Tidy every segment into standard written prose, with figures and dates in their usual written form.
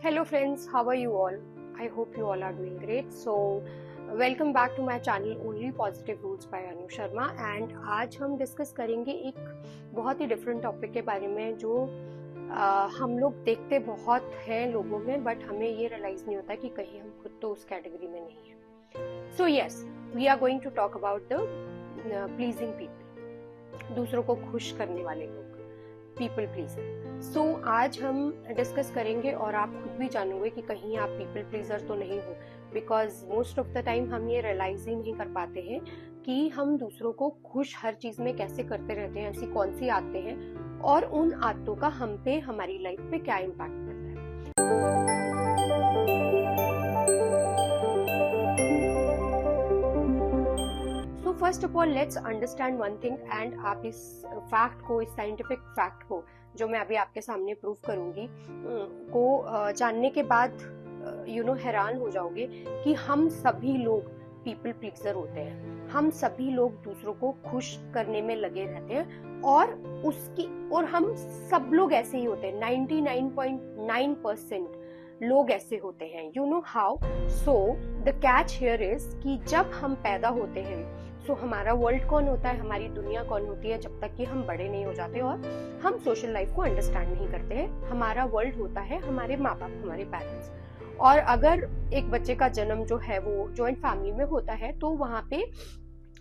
Hello friends, how are you all? I hope you all are doing great. So, welcome back to my channel Only Positive Roots by Anu Sharma and आज हम discuss करेंगे एक बहुत ही different topic के बारे में जो हम लोग देखते बहुत हैं लोगों में, बट हमें ये रियलाइज नहीं होता कि कहीं हम खुद तो उस कैटेगरी में नहीं हैं. So yes, we are going to talk about the pleasing people, दूसरों को खुश करने वाले लोग, पीपल प्लीजर. सो आज हम डिस्कस करेंगे और आप खुद भी जानोगे कि कहीं आप पीपल प्लीजर तो नहीं हो, because most of the time हम ये रियलाइज ही नहीं कर पाते हैं कि हम दूसरों को खुश हर चीज में कैसे करते रहते हैं, ऐसी कौन सी आदतें हैं और उन आदतों का हम पे, हमारी लाइफ पे क्या इम्पैक्ट पड़ता है. So first of all let's understand one thing, and आप इस फैक्ट को, इस साइंटिफिक फैक्ट को जो मैं अभी आपके सामने प्रूव करूंगी को जानने के बाद हैरान हो जाओगे कि हम सभी लोग पीपल प्लीजर होते हैं. हम सभी लोग दूसरों को खुश करने में लगे रहते हैं और हम सब लोग ऐसे ही होते हैं. 99.9% लोग ऐसे होते हैं. You know how? So the catch here is कि जब हम पैदा होते हैं सो हमारा वर्ल्ड कौन होता है, हमारी दुनिया कौन होती है, जब तक कि हम बड़े नहीं हो जाते और हम सोशल लाइफ को अंडरस्टैंड नहीं करते हैं. हमारा वर्ल्ड होता है हमारे माँ बाप, हमारे पेरेंट्स. और अगर एक बच्चे का जन्म जो है वो जॉइंट फैमिली में होता है तो वहां पे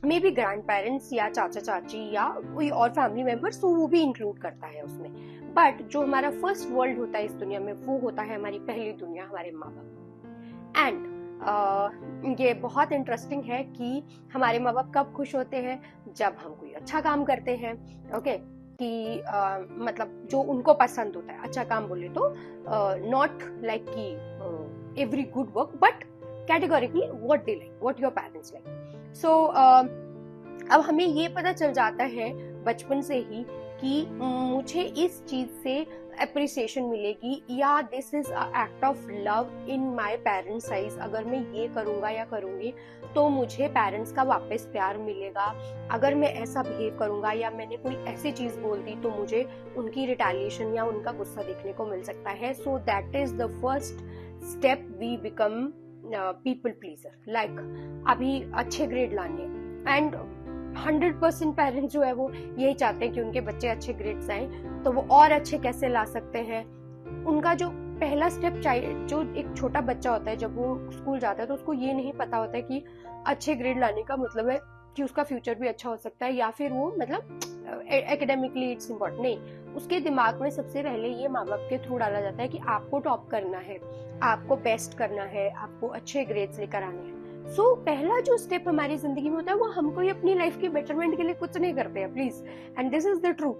मे बी ग्रैंड पेरेंट्स या चाचा चाची या कोई और फैमिली मेंबर्स, तो वो भी इंक्लूड करता है उसमें. बट जो हमारा फर्स्ट वर्ल्ड होता है इस दुनिया में, वो होता है हमारी पहली दुनिया, हमारे माँ बाप. एंड ये बहुत इंटरेस्टिंग है कि हमारे माँ बाप कब खुश होते हैं, जब हम कोई अच्छा काम करते हैं. ओके कि मतलब जो उनको पसंद होता है. अच्छा काम बोले तो नॉट लाइक कि every good work, but categorically what they like, what your parents like. So अब हमें ये पता चल जाता है बचपन से ही कि मुझे इस चीज से अप्रिसिएशन मिलेगी या this is a act of love in my parents eyes. अगर मैं ये करूंगा या करूंगी तो मुझे पेरेंट्स का वापस प्यार मिलेगा. अगर मैं ऐसा बिहेव करूंगा या मैंने कोई ऐसी चीज बोल दी तो मुझे उनकी रिटेलिएशन या उनका गुस्सा देखने को मिल सकता है. So that is the first step we become people pleaser. Like अभी अच्छे ग्रेड लाने एंड 100% पेरेंट्स जो है वो यही चाहते हैं कि उनके बच्चे अच्छे ग्रेड्स आए, तो वो और अच्छे कैसे ला सकते हैं. उनका जो पहला स्टेप, जो एक छोटा बच्चा होता है जब वो स्कूल जाता है तो उसको ये नहीं पता होता है कि अच्छे ग्रेड लाने का मतलब है कि उसका फ्यूचर भी अच्छा हो सकता है या फिर वो मतलब एकेडमिकली इट्स इम्पोर्टेंट नहीं. उसके दिमाग में सबसे पहले ये माँ बाप के थ्रू डाला जाता है कि आपको टॉप करना है, आपको बेस्ट करना है, आपको अच्छे ग्रेड्स लेकर आने हैं. सो पहला जो स्टेप हमारी जिंदगी में होता है वो हम कोई अपनी लाइफ की बेटरमेंट के लिए कुछ नहीं करते हैं, please. And this is the truth.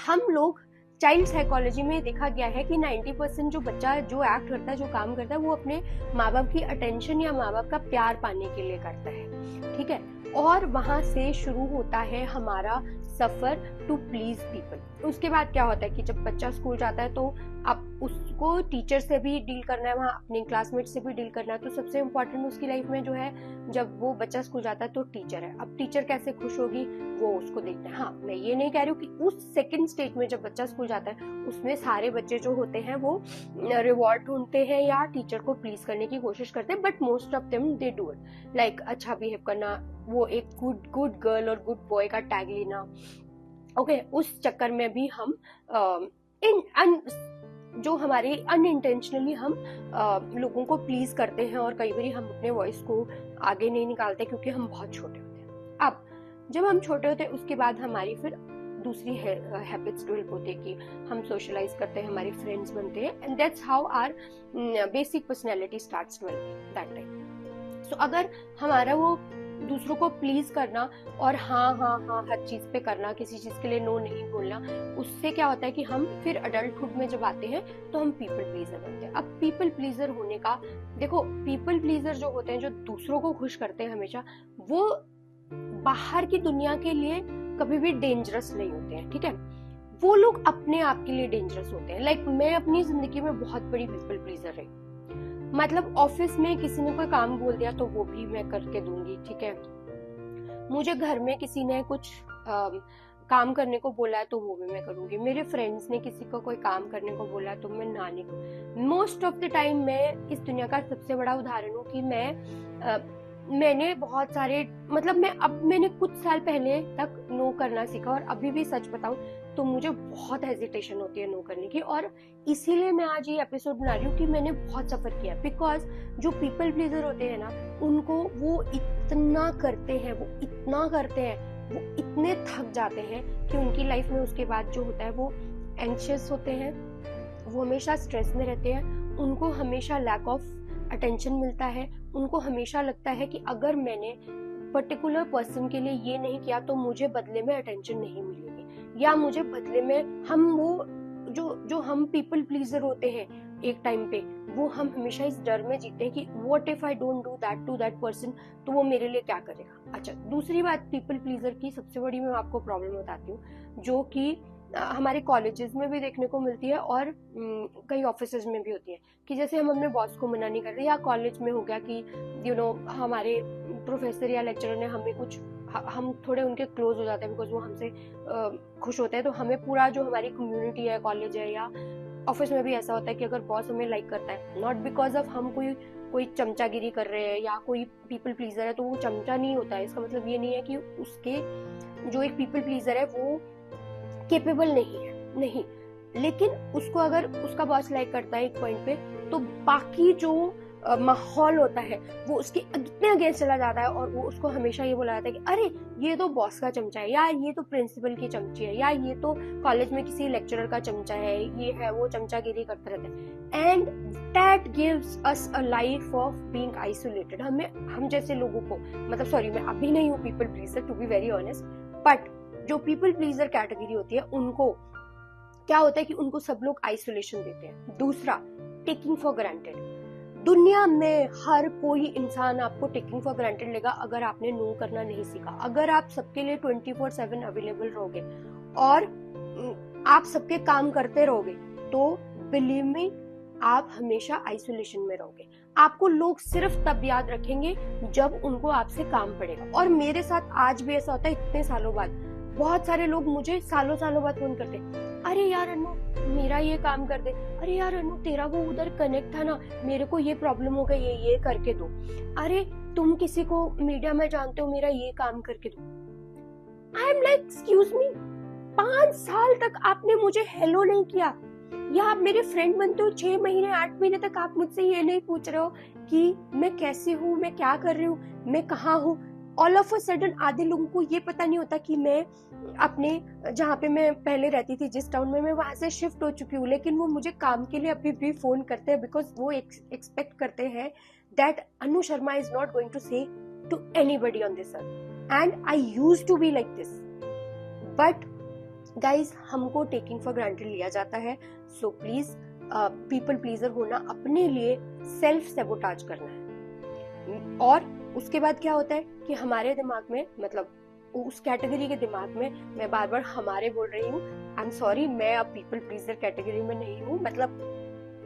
हम लोग चाइल्ड साइकोलॉजी में देखा गया है कि 90% जो बच्चा जो एक्ट करता है, जो काम करता है, वो अपने माँ बाप की अटेंशन या माँ बाप का प्यार पाने के लिए करता है. ठीक है, और वहां से शुरू होता है हमारा सफर टू प्लीज पीपल. उसके बाद क्या होता है कि जब बच्चा स्कूल जाता है तो अब उसको टीचर से भी डील करना है, वहाँ अपने क्लासमेट से भी डील करना है. तो सबसे इम्पोर्टेंट उसकी लाइफ में जो है, जब वो बच्चा स्कूल जाता है तो टीचर है. अब टीचर कैसे खुश होगी वो उसको देखना है. हाँ, मैं ये नहीं कह रही हूँ कि उस सेकंड स्टेज में जब बच्चा स्कूल जाता है उसमें सारे बच्चे जो होते हैं वो रिवॉर्ड ढूंढते हैं या टीचर को प्लीज करने की कोशिश करते हैं, but most of them they do it. Like अच्छा बिहेव करना, वो एक गुड गर्ल और गुड बॉय का टैग लेना. ओके, उस चक्कर में भी हम जो हमारे अनइंटेंशनली हम लोगों को प्लीज करते हैं और कई बार हम अपने वॉइस को आगे नहीं निकालते क्योंकि हम बहुत छोटे होते हैं. अब जब हम छोटे होते हैं उसके बाद हमारी फिर दूसरी हैबिट्स डेवलप होती है कि हम सोशलाइज करते हैं, हमारे फ्रेंड्स बनते हैं, and that's how our basic personality starts developing that time. So अगर हमारा वो दूसरों को प्लीज करना और हाँ हर चीज पे करना, किसी चीज के लिए नो नहीं बोलना, उससे क्या होता है कि हम फिर अडल्टहुड में जब आते हैं तो हम पीपल प्लीजर बनते हैं. अब पीपल प्लीजर होने का, देखो, पीपल प्लीजर जो होते हैं, जो दूसरों को खुश करते हैं हमेशा, वो बाहर की दुनिया के लिए कभी भी डेंजरस नहीं होते हैं. ठीक है, वो लोग अपने आप के लिए डेंजरस होते हैं. लाइक मैं अपनी जिंदगी में बहुत बड़ी पीपल प्लीजर रही. मतलब ऑफिस में किसी ने कोई काम बोल दिया तो वो भी मैं करके दूंगी. ठीक है, मुझे घर में किसी ने कुछ काम करने को बोला है तो वो भी मैं करूंगी, मेरे फ्रेंड्स ने किसी को कोई काम करने को बोला है तो मैं ना नहीं करूँ। मोस्ट ऑफ द टाइम मैं इस दुनिया का सबसे बड़ा उदाहरण हूँ कि मैंने बहुत सारे मतलब मैंने कुछ साल पहले तक नो करना सीखा, और अभी भी सच बताऊं तो मुझे बहुत हेजिटेशन होती है नो करने की, और इसीलिए मैं आज ये एपिसोड बना रही हूँ कि मैंने बहुत सफर किया। बिकॉज जो पीपल प्लीजर होते हैं ना, उनको वो इतना करते हैं, वो इतना करते हैं, वो इतने थक जाते हैं कि उनकी लाइफ में उसके बाद जो होता है वो एंशियस होते हैं, वो हमेशा स्ट्रेस में रहते हैं, उनको हमेशा लैक ऑफ अटेंशन मिलता है, उनको हमेशा लगता है कि अगर मैंने पर्टिकुलर पर्सन के लिए ये नहीं किया तो मुझे बदले में अटेंशन नहीं मिलेगी, या मुझे बदले में हम वो जो हम पीपल प्लीजर होते हैं एक टाइम पे, वो हम हमेशा इस डर में जीते हैं कि what if I don't do that to that person, तो वो मेरे लिए क्या करेगा। अच्छा, दूसरी बात पीपल प्लीजर की सबसे बड़ी मैं आपको प्रॉब्लम बताती हूँ, जो कि हमारे कॉलेजेस में भी देखने को मिलती है और कई ऑफिसेज में भी होती है, कि जैसे हम अपने बॉस को मना नहीं कर रहे, या कॉलेज में हो गया कि हमारे प्रोफेसर या लेक्चरर ने हमें कुछ, हम थोड़े उनके क्लोज हो जाते हैं बिकॉज वो हमसे खुश होते हैं, तो हमें पूरा जो हमारी कम्युनिटी है, कॉलेज है या ऑफिस में भी ऐसा होता है कि अगर बॉस हमें लाइक करता है, नॉट बिकॉज ऑफ हम कोई चमचागिरी कर रहे हैं या कोई पीपल प्लीजर है तो वो चमचा नहीं होता है। इसका मतलब ये नहीं है कि उसके जो एक पीपल प्लीजर है वो केपेबल नहीं, लेकिन उसको अगर उसका बॉस लाइक करता है एक पॉइंट पे, तो बाकी जो माहौल होता है वो उसके इतने अगेंस्ट चला जाता है, और वो उसको हमेशा ये बोला जाता है कि अरे ये तो बॉस का चमचा है, या ये तो प्रिंसिपल की चमची है, या ये तो कॉलेज में किसी लेक्चरर का चमचा है, ये है वो, चमचागिरी करते रहते हैं। And that gives us a life of being isolated. हम जैसे लोगों को, मतलब सॉरी मैं अभी नहीं हूँ people pleaser to be very honest, but जो पीपल प्लीजर कैटेगरी होती है उनको क्या होता है कि उनको सब लोग आइसोलेशन देते हैं। दूसरा, टेकिंग फॉर ग्रांटेड। दुनिया में हर कोई इंसान आपको टेकिंग फॉर ग्रांटेड लेगा अगर आपने नो करना नहीं सीखा। अगर आप सबके लिए 24/7 अवेलेबल रहोगे और आप सबके काम करते रहोगे, तो बिलीव मी आप हमेशा आइसोलेशन में रहोगे। आपको लोग सिर्फ तब याद रखेंगे जब उनको आपसे काम पड़ेगा। और मेरे साथ आज भी ऐसा होता है, इतने सालों बाद बहुत सारे लोग मुझे सालों बाद फोन करते, अरे यार अनु मेरा ये काम कर दे, अरे यार अनु तेरा वो उधर कनेक्ट था ना, मेरे को ये प्रॉब्लम हो गई, ये करके दो, अरे तुम किसी को मीडिया में जानते हो, मेरा ये काम करके दो। I am like excuse me, 5 साल तक आपने मुझे हेलो नहीं किया, या आप मेरे फ्रेंड बनते हो 6 महीने 8 महीने तक आप मुझसे ये नहीं पूछ रहे हो कि मैं कैसी हूँ, मैं क्या कर रही हूँ, मैं कहाँ हूँ। ऑल ऑफ अ सडन आधे लोगों को ये पता नहीं होता कि मैं अपने जहाँ पे मैं पहले रहती थी, जिस टाउन में, मैं वहां से शिफ्ट हो चुकी हूँ, लेकिन वो मुझे काम के लिए अभी भी फोन करते हैं, बिकॉज वो एक्सपेक्ट करते हैं that Anu Sharma is not going to say to anybody on this earth. And I used to be like this, but guys हमको टेकिंग फॉर ग्रांटेड लिया जाता है। सो प्लीज पीपल प्लीजर होना अपने लिए सेल्फ सेबोटाज करना है। और उसके बाद क्या होता है कि हमारे दिमाग में, मतलब उस कैटेगरी के दिमाग में, मैं बार बार हमारे बोल रही हूँ, आई एम सॉरी, मैं अब पीपल प्लीजर कैटेगरी में नहीं हूँ, मतलब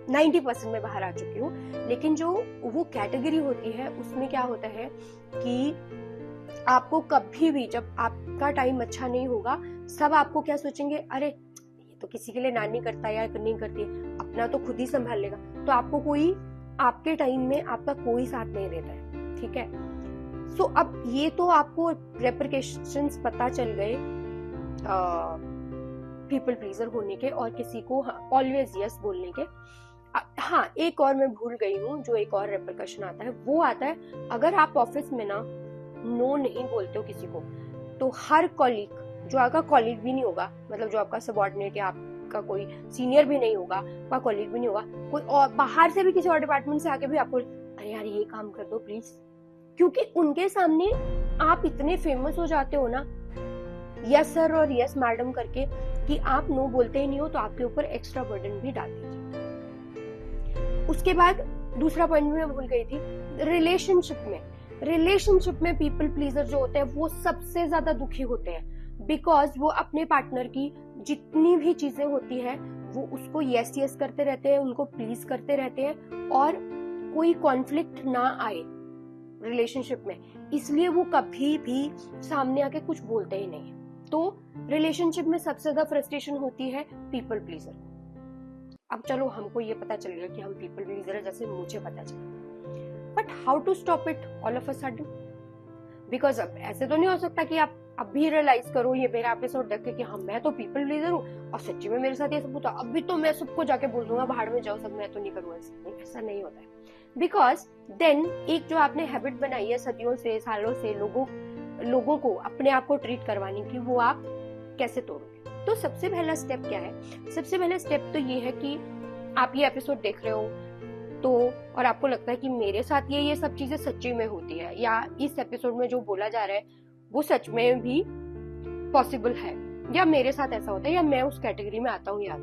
90% में बाहर आ चुकी हूँ। लेकिन जो वो कैटेगरी होती है उसमें क्या होता है कि आपको कभी भी, जब आपका टाइम अच्छा नहीं होगा, सब आपको क्या सोचेंगे, अरे ये तो किसी के लिए नानी करता है या नहीं करती है, अपना तो खुद ही संभाल लेगा। तो आपको कोई आपके टाइम में आपका कोई साथ नहीं देता है, ठीक है। सो अब ये तो आपको रेपरकेशंस पता चल गए पीपल प्लीजर होने के और किसी को ऑलवेज यस बोलने के। हाँ, एक और मैं भूल गई हूँ, जो एक और रेपरकशन आता है वो आता है अगर आप ऑफिस में ना नो नहीं बोलते हो किसी को, तो हर कॉलीग, जो आपका कॉलीग भी नहीं होगा, मतलब जो आपका सबऑर्डिनेट या आपका कोई सीनियर भी नहीं होगा, आपका कॉलीग भी नहीं होगा, कोई और बाहर से भी किसी और डिपार्टमेंट से आके भी आपको, अरे यार ये काम कर दो प्लीज, क्योंकि उनके सामने आप इतने फेमस हो जाते हो ना यस सर और यस मैडम करके कि आप नो बोलते ही नहीं हो, तो आपके ऊपर एक्स्ट्रा बर्डन भी डाल दीजिए। उसके बाद दूसरा पॉइंट मैं भूल गई थी, रिलेशनशिप में पीपल प्लीजर जो होते हैं वो सबसे ज्यादा दुखी होते हैं, बिकॉज वो अपने पार्टनर की जितनी भी चीजें होती है वो उसको यस यस करते रहते हैं, उनको प्लीज करते रहते हैं, और कोई कॉन्फ्लिक्ट ना आए रिलेशनशिप में, इसलिए वो कभी भी सामने आके कुछ बोलते ही नहीं है। तो रिलेशनशिप में सबसे ज्यादा फ्रस्ट्रेशन होती है पीपल प्लीजर को। अब चलो हमको ये पता चल गया कि हम पीपल प्लीजर है, जैसे मुझे पता चला, but how to stop it all of a sudden? Because अब ऐसे तो नहीं हो सकता कि आप अभी रियलाइज करो ये मेरा एपिसोड देख के कि हाँ मैं तो पीपल प्लीजर हूँ और सच्ची में मेरे साथ ये सब होता, अभी तो मैं सबको जाके बोल दूंगा बाहर में जाओ सब, मैं तो नहीं करूंगा। ऐसा नहीं होता है। बिकॉज देन एक जो आपने हैबिट बनाई है सदियों से सालों से लोगों को अपने आप को ट्रीट करवाने की, वो आप कैसे तोड़ोगे? तो सबसे पहला स्टेप क्या है? सबसे पहला स्टेप तो ये है कि आप ये एपिसोड देख रहे हो तो और आपको लगता है कि मेरे साथ ये सब चीजें सच्ची में होती है, या इस एपिसोड में जो बोला जा रहा है वो सच में भी पॉसिबल है, या मेरे साथ ऐसा होता है, या मैं उस कैटेगरी में आता हूँ या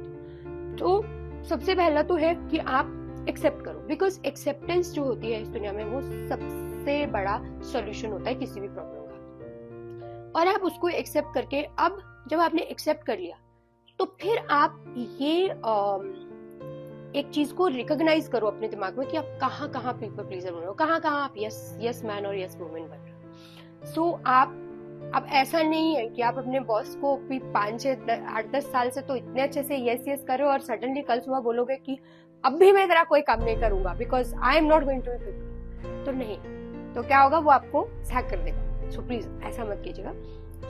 तो सबसे पहला तो है कि आप एक्सेप्ट करो। बिकॉज एक्सेप्टेंस जो होती है इस दुनिया में वो सबसे बड़ा सॉल्यूशन होता है किसी भी प्रॉब्लम का। और आप उसको एक्सेप्ट करके, अब जब आपने एक्सेप्ट कर लिया तो फिर आप ये एक चीज को रिकॉग्नाइज करो अपने दिमाग में कि आप कहाँ कहाँ पीपल प्लीजर बन रहे हो, कहाँ कहाँ आप यस मैन और यस वुमेन बन रहे हो। सो आप अब ऐसा नहीं है कि आप अपने बॉस को 5, 6, 8, 10 साल से तो इतने अच्छे से यस करो और सडनली कल सुबह बोलोगे कि अब भी मैं तेरा कोई काम नहीं करूंगा because I am not going to be people, तो नहीं, तो क्या होगा, वो आपको सैक कर देगा। सो प्लीज ऐसा मत कीजिएगा।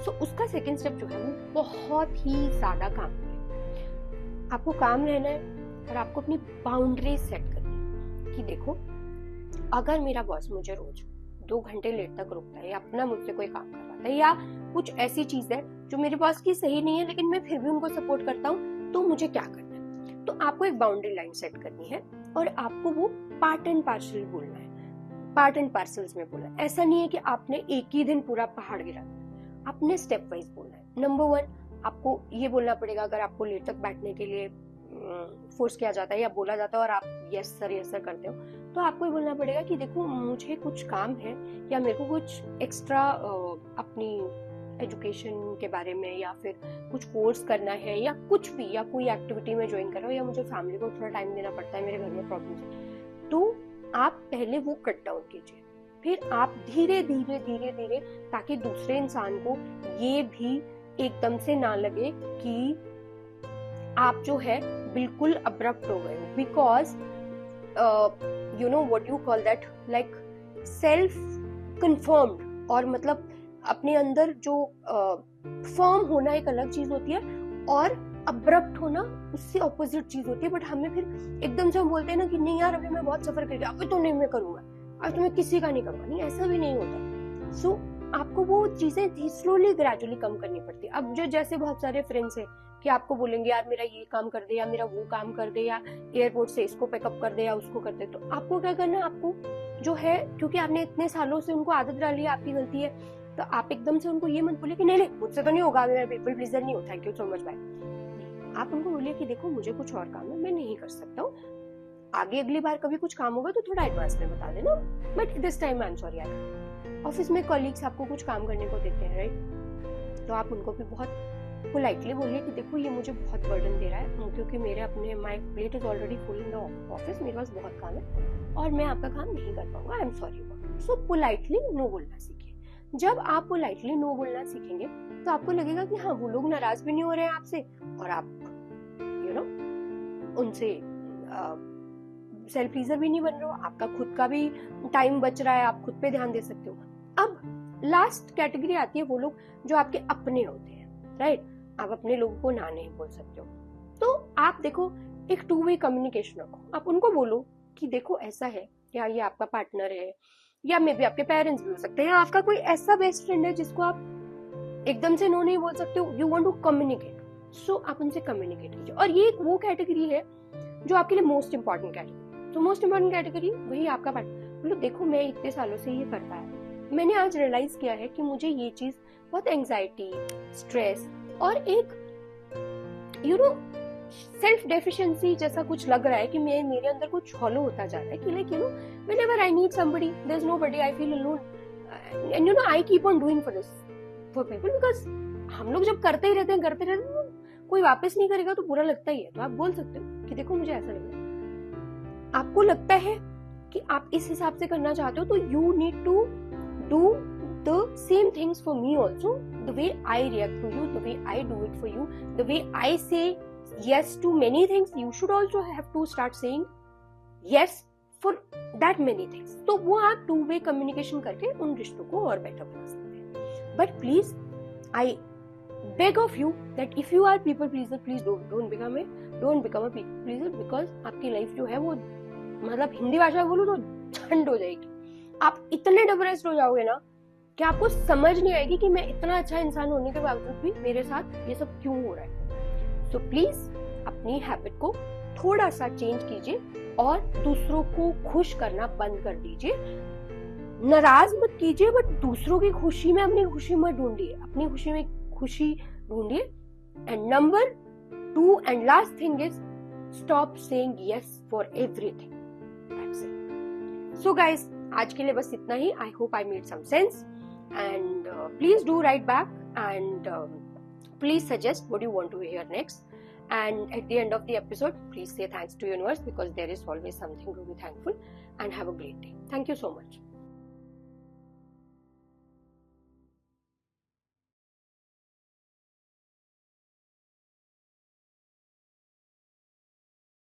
सो उसका सेकेंड स्टेप जो है वो बहुत ही ज्यादा काम है। आपको काम रहना है और आपको अपनी बाउंड्री सेट करनी है कि देखो अगर मेरा बॉस मुझे रोज 2 घंटे लेट तक रोकता है या अपना मुझसे कोई काम करवाता है या कुछ ऐसी चीज है जो मेरे बॉस की सही नहीं है लेकिन मैं फिर भी उनको सपोर्ट करता हूँ, तो मुझे क्या करना है? तो आपको एक बाउंड्री लाइन सेट करनी है और आपको वो पार्ट एंड पार्सल बोलना है, पार्ट एंड पार्सल्स में बोलना है। ऐसा नहीं है कि आपने एक ही दिन पूरा पहाड़ गिरा दिया, आपने स्टेप वाइज बोलना है। नंबर 1 आपको ये बोलना पड़ेगा, अगर आपको लेट तक बैठने के लिए फोर्स किया जाता है या बोला जाता है और आप यस सर करते हो, तो आपको ये बोलना पड़ेगा कि देखो मुझे कुछ काम है या मेरे को कुछ एक्स्ट्रा अपनी एजुकेशन के बारे में या फिर कुछ कोर्स करना है या कुछ भी, या कोई एक्टिविटी में ज्वाइन कर रहा हो, या मुझे फैमिली को थोड़ा टाइम देना पड़ता है, मेरे घर में प्रॉब्लम है, तो आप पहले वो कट डाउन कीजिए। फिर आप धीरे धीरे ताकि दूसरे इंसान को ये भी एकदम से ना लगे कि आप जो है बिल्कुल अब्रप्ट हो गए, because you know what you call that, like self confirmed, और मतलब अपने अंदर जो फर्म होना एक अलग चीज होती है और अब्रप्ट होना उससे ऑपोजिट चीज होती है। बट हमें फिर एकदम से हम बोलते हैं ना कि नहीं यार अभी मैं बहुत सफर करके अभी तो नहीं मैं करूंगा, अब तो मैं किसी का नहीं करूंगा, नहीं ऐसा भी नहीं होता। सो आपको वो चीजें स्लोली ग्रेजुअली कम करनी पड़ती है। अब जो जैसे बहुत सारे फ्रेंड्स हैं कि आपको बोलेंगे यार मेरा ये काम कर दे या मेरा वो काम कर दे या एयरपोर्ट से इसको पिकअप कर दे या उसको कर दे, तो आपको क्या करना है, आपको जो है क्योंकि आपने इतने सालों से उनको आदत डाली है, आपकी गलती है, तो आप एकदम से उनको ये मत बोलिए कि नहीं मुझसे तो नहीं होगा, मैं पीपल प्लीजर नहीं हूँ, thank you so much bye. आप उनको बोलिए कि देखो मुझे कुछ और काम है, मैं नहीं कर सकता हूँ, आगे अगली बार कभी कुछ काम होगा तो थोड़ा एडवांस में बता देना, but this time I am sorry यार। ऑफिस में कॉलीग्स आपको कुछ काम करने को देते हैं राइट, तो आप उनको भी बहुत पोलाइटली बोलिए कि देखो ये मुझे बहुत बर्डन दे रहा है क्योंकि मेरे अपने my plate is already full in the office, मेरे पास बहुत काम है और मैं आपका काम नहीं कर पाऊंगा, I am sorry. So politely no बोलना सीखिए। जब आप पोलाइटली नो बोलना सीखेंगे तो आपको लगेगा कि हाँ वो लोग नाराज भी नहीं हो रहे हैं आपसे और आप यू नो उनसे सेल्फ प्लीजर भी नहीं बन रहे हो, आपका खुद का भी टाइम बच रहा है, आप खुद पे ध्यान दे सकते हो। अब लास्ट कैटेगरी आती है वो लोग जो आपके अपने होते हैं राइट, आप अपने लोगों को ना नहीं बोल सकते हो, तो आप देखो एक 2 वे कम्युनिकेशन रखो। आप उनको बोलो कि देखो ऐसा है, या ये आपका पार्टनर है या मे बी आपके पेरेंट्स भी हो सकते हैं, आपका कोई ऐसा बेस्ट फ्रेंड है जिसको आप एकदम से नो नहीं बोल सकते हो, यू वांट टू कम्युनिकेट, सो आप उनसे कम्युनिकेट कीजिए। और ये वो कैटेगरी है जो आपके लिए मोस्ट इंपॉर्टेंट कैटेगरी, तो मोस्ट इंपॉर्टेंट कैटेगरी वही आपका पार्टनर। बोलो देखो मैं इतने सालों से ये करता है, मैंने आज रियलाइज किया है कि मुझे ये चीज बहुत एंजाइटी, स्ट्रेस और एक यू नो सेल्फ डेफिशिएंसी जैसा कुछ लग रहा है कि मेरे अंदर कुछ हॉलो होता जा रहा है कि like you know whenever I need somebody there is nobody, I feel alone and you know I keep on doing for people, because हम लोग जब करते ही रहते हैं कोई वापस नहीं करेगा तो बुरा लगता ही है। तो आप बोल सकते हो कि देखो मुझे ऐसा लग रहा है, आपको लगता है कि आप इस हिसाब से करना चाहते हो तो you need to do the same things for me also. The way I react to you, the way I do it for you, the way I say yes to many things, you should also have to start saying yes for that many things. तो वो आप two way communication करके उन रिश्तों को और better बना सकते हैं. But please I beg of you that if you are people pleaser, please don't become a people pleaser, because आपकी लाइफ जो है वो मतलब हिंदी भाषा में बोलूं तो झंड हो जाएगी. आप इतने डिप्रेस्ड हो जाओगे ना कि आपको समझ नहीं आएगी कि मैं इतना अच्छा इंसान होने के बावजूद भी मेरे साथ ये सब क्यों हो रहा है. सो प्लीज अपनी हैबिट को थोड़ा सा चेंज कीजिए और दूसरों को खुश करना बंद कर दीजिए. नाराज मत कीजिए, बट दूसरों की खुशी में अपनी खुशी मत ढूंढिए, अपनी खुशी में खुशी ढूंढिए. And number 2 and last thing is stop saying yes for everything. That's it. So guys, आज के लिए बस इतना ही. I hope I made some sense and please do write back and please suggest what you want to hear next. And at the end of the episode, please say thanks to universe, because there is always something to be thankful. And have a great day. Thank you so much.